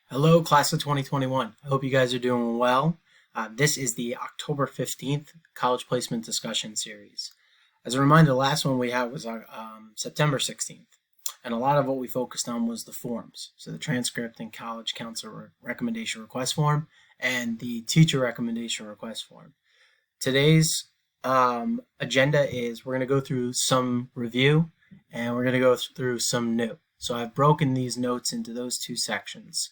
Hello, class of 2021. I hope you guys are doing well. This is the October 15th College Placement Discussion Series. As a reminder, the last one we had was September 16th, and a lot of what we focused on was the forms. So the transcript and college counselor recommendation request form and the teacher recommendation request form. Today's agenda is we're going to go through some review and we're going to go through some new. So I've broken these notes into those two sections.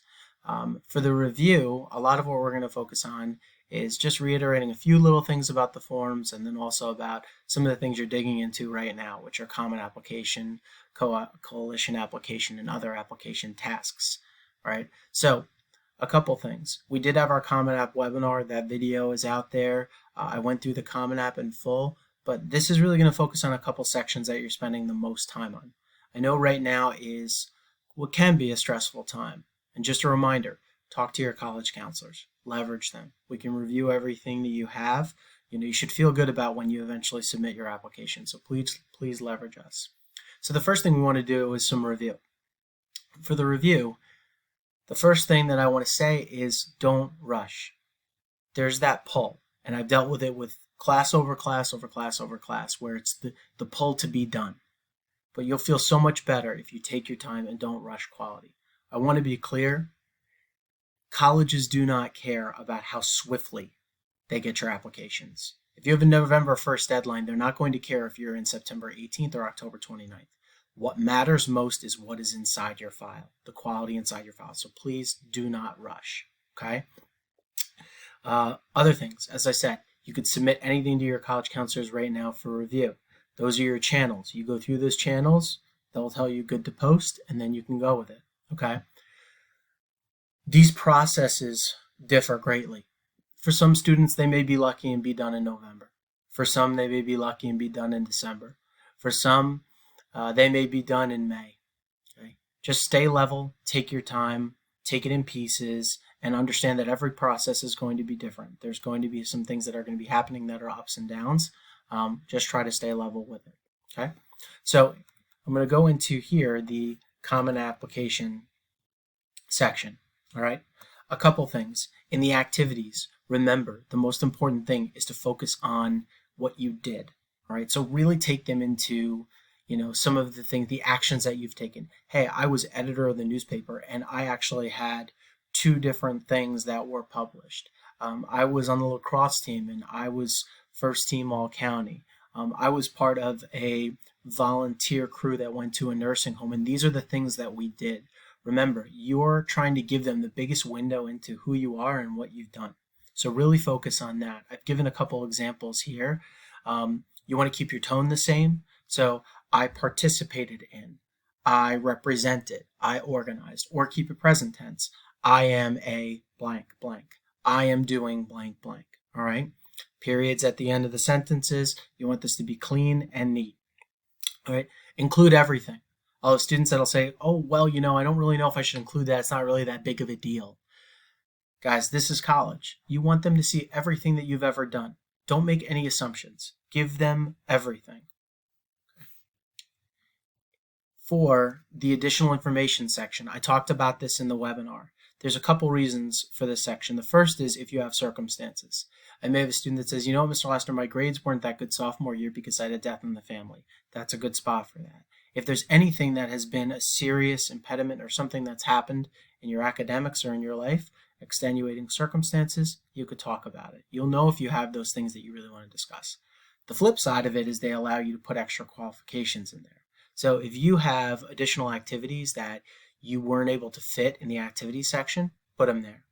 For the review, a lot of what we're going to focus on is just reiterating a few little things about the forms and then also about some of the things you're digging into right now, which are common application, coalition application, and other application tasks, right? So a couple things. We did have our Common App webinar. That video is out there. I went through the Common App in full, but this is really going to focus on a couple sections that you're spending the most time on. I know right now is what can be a stressful time. And just a reminder, talk to your college counselors, leverage them. We can review everything that you have. You should feel good about when you eventually submit your application. So please leverage us. So the first thing we want to do is some review. For the review, the first thing that I want to say is don't rush. There's that pull, and I've dealt with it with class over class over class over class, where it's the pull to be done. But you'll feel so much better if you take your time and don't rush quality. I want to be clear, colleges do not care about how swiftly they get your applications. If you have a November 1st deadline, they're not going to care if you're in September 18th or October 29th. What matters most is what is inside your file, the quality inside your file. So please do not rush, okay? Other things, as I said, you could submit anything to your college counselors right now for review. Those are your channels. You go through those channels, they'll tell you good to post, and then you can go with it. Okay. These processes differ greatly. For some students, they may be lucky and be done in November. For some, they may be lucky and be done in December. For some, they may be done in May. Okay? Just stay level, take your time, take it in pieces, and understand that every process is going to be different. There's going to be some things that are going to be happening that are ups and downs. Just try to stay level with it. Okay. So I'm going to go into here the common application section. All right. A couple things. In the activities, remember the most important thing is to focus on what you did. All right. So really take them into, some of the things, the actions that you've taken. Hey, I was editor of the newspaper and I actually had 2 different things that were published. I was on the lacrosse team and I was first team all county. I was part of a volunteer crew that went to a nursing home, and these are the things that we did. Remember, you're trying to give them the biggest window into who you are and what you've done. So really focus on that. I've given a couple examples here. You want to keep your tone the same. So I participated in, I represented, I organized, or keep it present tense. I am a blank blank. I am doing blank blank. All right. Periods at the end of the sentences. You want this to be clean and neat. All right. Include everything. All the students that'll say, oh, well, I don't really know if I should include that. It's not really that big of a deal. Guys, this is college. You want them to see everything that you've ever done. Don't make any assumptions. Give them everything. For the additional information section, I talked about this in the webinar. There's a couple reasons for this section. The first is if you have circumstances. I may have a student that says, Mr. Lester, my grades weren't that good sophomore year because I had a death in the family. That's a good spot for that. If there's anything that has been a serious impediment or something that's happened in your academics or in your life, extenuating circumstances, you could talk about it. You'll know if you have those things that you really want to discuss. The flip side of it is they allow you to put extra qualifications in there. So if you have additional activities that you weren't able to fit in the activities section, put them there.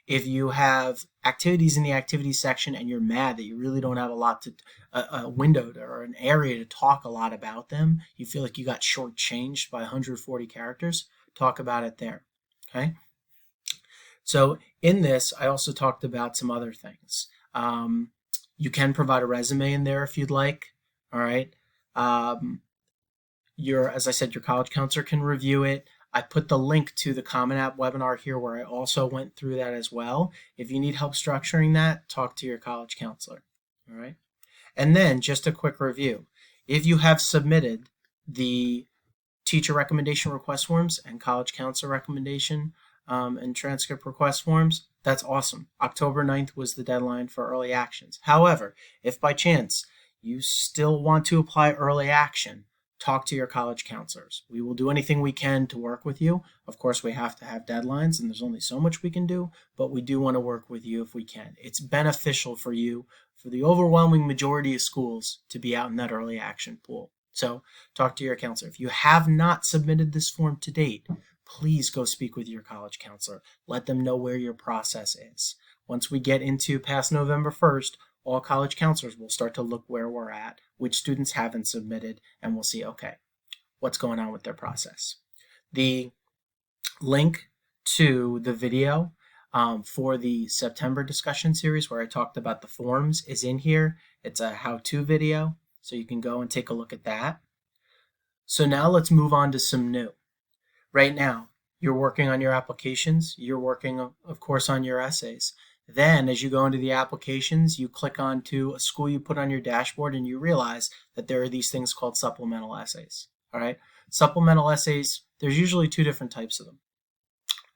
If you have activities in the activities section and you're mad that you really don't have a window or an area to talk a lot about them, you feel like you got shortchanged by 140 characters, talk about it there. Okay. So in this, I also talked about some other things. You can provide a resume in there if you'd like. All right. As I said, your college counselor can review it. I put the link to the Common App webinar here where I also went through that as well. If you need help structuring that, talk to your college counselor. All right. And then just a quick review. If you have submitted the teacher recommendation request forms and college counselor recommendation and transcript request forms, that's awesome. October 9th was the deadline for early actions. However, if by chance you still want to apply early action, talk to your college counselors. We will do anything we can to work with you. Of course, we have to have deadlines and there's only so much we can do, but we do want to work with you if we can. It's beneficial for you, for the overwhelming majority of schools, to be out in that early action pool. So talk to your counselor. If you have not submitted this form to date, please go speak with your college counselor. Let them know where your process is. Once we get into past November 1st, all college counselors will start to look where we're at, which students haven't submitted, and we'll see, okay, what's going on with their process. The link to the video for the September discussion series where I talked about the forms is in here. It's a how-to video, so you can go and take a look at that. So now let's move on to some new. Right now, you're working on your applications. You're working, of course, on your essays. Then, as you go into the applications, you click onto a school you put on your dashboard and you realize that there are these things called supplemental essays. All right? Supplemental essays, there's usually two different types of them.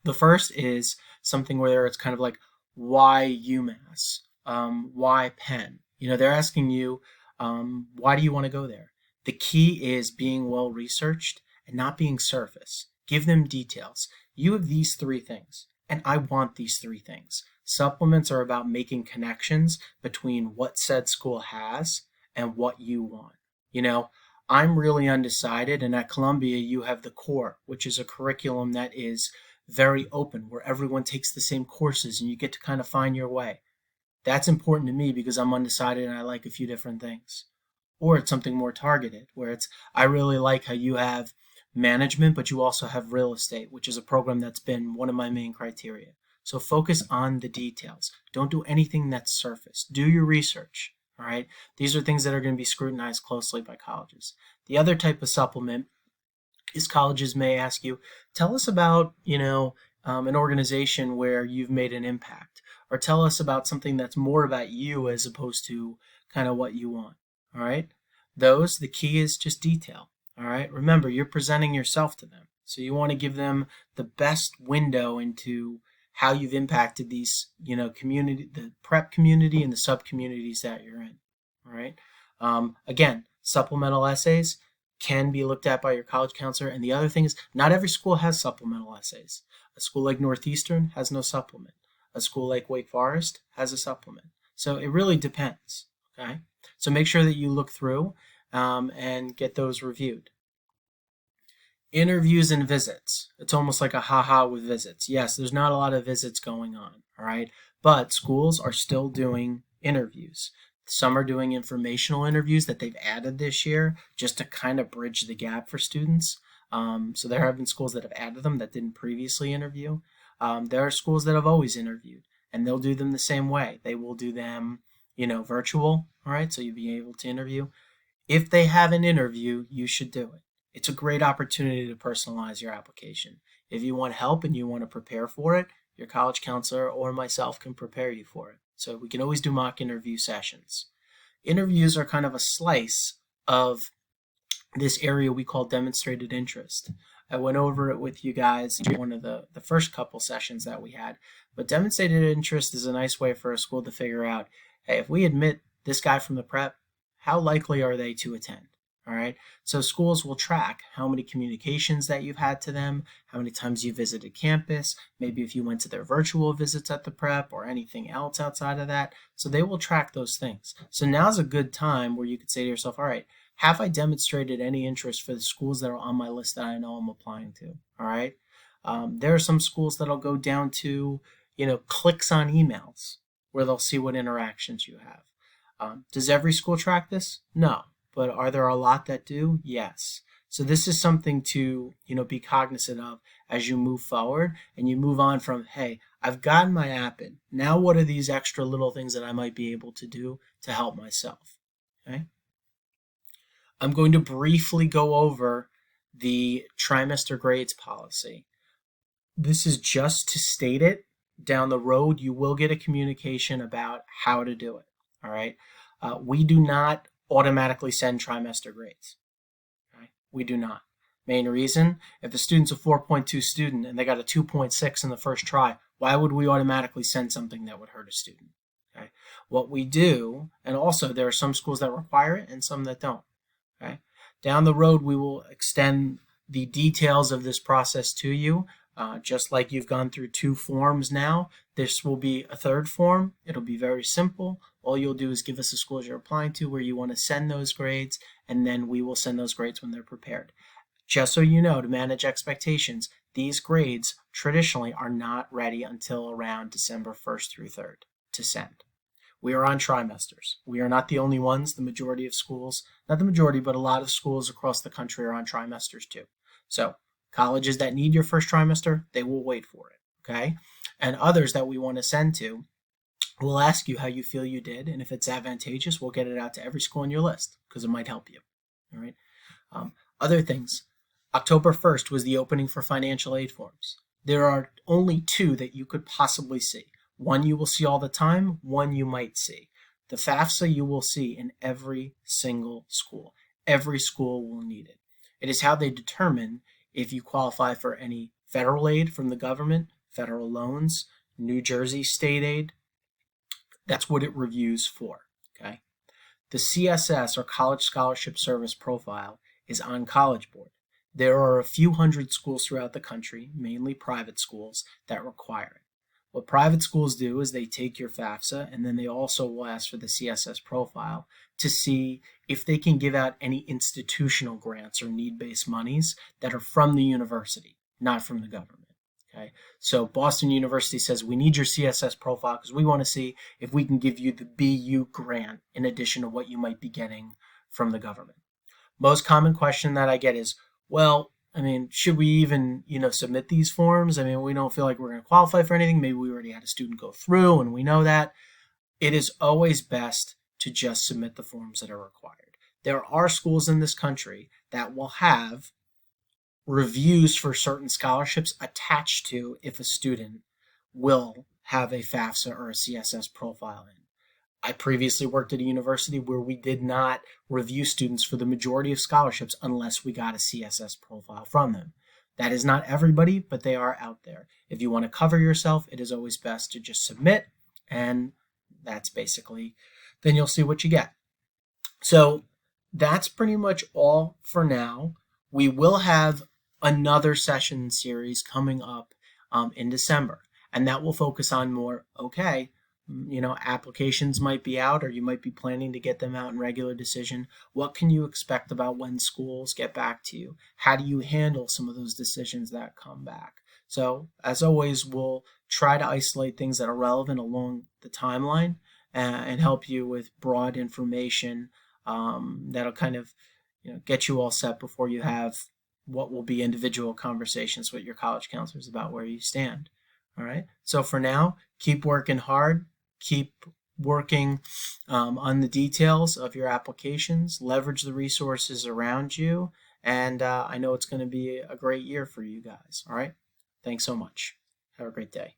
The first is something where it's kind of like, why UMass? Why Penn? They're asking you, why do you want to go there? The key is being well researched and not being surface. Give them details. You have these three things, and I want these three things. Supplements are about making connections between what said school has and what you want. I'm really undecided, and at Columbia you have the core, which is a curriculum that is very open, where everyone takes the same courses and you get to kind of find your way. That's important to me because I'm undecided and I like a few different things. Or it's something more targeted, where I really like how you have management, but you also have real estate, which is a program that's been one of my main criteria. So focus on the details. Don't do anything that's surface. Do your research, all right? These are things that are going to be scrutinized closely by colleges. The other type of supplement is colleges may ask you, tell us about, an organization where you've made an impact, or tell us about something that's more about you as opposed to kind of what you want, all right? The key is just detail, all right? Remember, you're presenting yourself to them. So you want to give them the best window into how you've impacted these, community, the prep community and the sub communities that you're in. All right. Again, supplemental essays can be looked at by your college counselor. And the other thing is, not every school has supplemental essays. A school like Northeastern has no supplement. A school like Wake Forest has a supplement. So it really depends. Okay. So make sure that you look through and get those reviewed. Interviews and visits. It's almost like a haha with visits. Yes, there's not a lot of visits going on, all right? But schools are still doing interviews. Some are doing informational interviews that they've added this year just to kind of bridge the gap for students. So there have been schools that have added them that didn't previously interview. There are schools that have always interviewed, and they'll do them the same way. They will do them, virtual, all right? So you'll be able to interview. If they have an interview, you should do it. It's a great opportunity to personalize your application. If you want help and you want to prepare for it, your college counselor or myself can prepare you for it. So we can always do mock interview sessions. Interviews are kind of a slice of this area we call demonstrated interest. I went over it with you guys in one of the first couple sessions that we had. But demonstrated interest is a nice way for a school to figure out, hey, if we admit this guy from the prep, how likely are they to attend? All right. So schools will track how many communications that you've had to them, how many times you visited campus, maybe if you went to their virtual visits at the prep or anything else outside of that. So they will track those things. So now's a good time where you could say to yourself, all right, have I demonstrated any interest for the schools that are on my list that I know I'm applying to? All right. There are some schools that'll go down to, clicks on emails where they'll see what interactions you have. Does every school track this? No. But are there a lot that do? Yes. So this is something to, be cognizant of as you move forward and you move on from, hey, I've gotten my app in. Now what are these extra little things that I might be able to do to help myself? Okay. I'm going to briefly go over the trimester grades policy. This is just to state it. Down the road, you will get a communication about how to do it. All right. We do not automatically send trimester grades. Okay? We do not. Main reason, if the student's a 4.2 student and they got a 2.6 in the first try, why would we automatically send something that would hurt a student? Okay. What we do, and also there are some schools that require it and some that don't. Okay. Down the road, we will extend the details of this process to you. Just like you've gone through 2 forms now, this will be a 3rd form. It'll be very simple. All you'll do is give us the schools you're applying to where you want to send those grades, and then we will send those grades when they're prepared. Just so you know, to manage expectations, these grades traditionally are not ready until around December 1st through 3rd to send. We are on trimesters. We are not the only ones. The majority of schools, not the majority, but a lot of schools across the country are on trimesters too. So colleges that need your first trimester, they will wait for it, okay? And others that we want to send to, we'll ask you how you feel you did, and if it's advantageous, we'll get it out to every school on your list because it might help you, all right? Other things, October 1st was the opening for financial aid forms. There are only 2 that you could possibly see. One you will see all the time, one you might see. The FAFSA you will see in every single school. Every school will need it. It is how they determine if you qualify for any federal aid from the government, federal loans, New Jersey state aid. That's what it reviews for, okay? The CSS, or College Scholarship Service Profile, is on College Board. There are a few hundred schools throughout the country, mainly private schools, that require it. What private schools do is they take your FAFSA and then they also will ask for the CSS profile to see if they can give out any institutional grants or need-based monies that are from the university, not from the government. Okay, so Boston University says we need your CSS profile because we want to see if we can give you the BU grant in addition to what you might be getting from the government. Most common question that I get is, well, I mean, should we even, submit these forms? I mean, we don't feel like we're going to qualify for anything. Maybe we already had a student go through and we know that. It is always best to just submit the forms that are required. There are schools in this country that will have reviews for certain scholarships attached to if a student will have a FAFSA or a CSS profile in. I previously worked at a university where we did not review students for the majority of scholarships unless we got a CSS profile from them. That is not everybody, but they are out there. If you want to cover yourself, it is always best to just submit, and that's basically, then you'll see what you get. So that's pretty much all for now. We will have another session series coming up in December, and that will focus on more, applications might be out or you might be planning to get them out in regular decision. What can you expect about when schools get back to you? How do you handle some of those decisions that come back? So as always, we'll try to isolate things that are relevant along the timeline and help you with broad information that'll kind of get you all set before you have what will be individual conversations with your college counselors about where you stand. All right. So for now, keep working hard. Keep working on the details of your applications. Leverage the resources around you. And I know it's going to be a great year for you guys. All right. Thanks so much. Have a great day.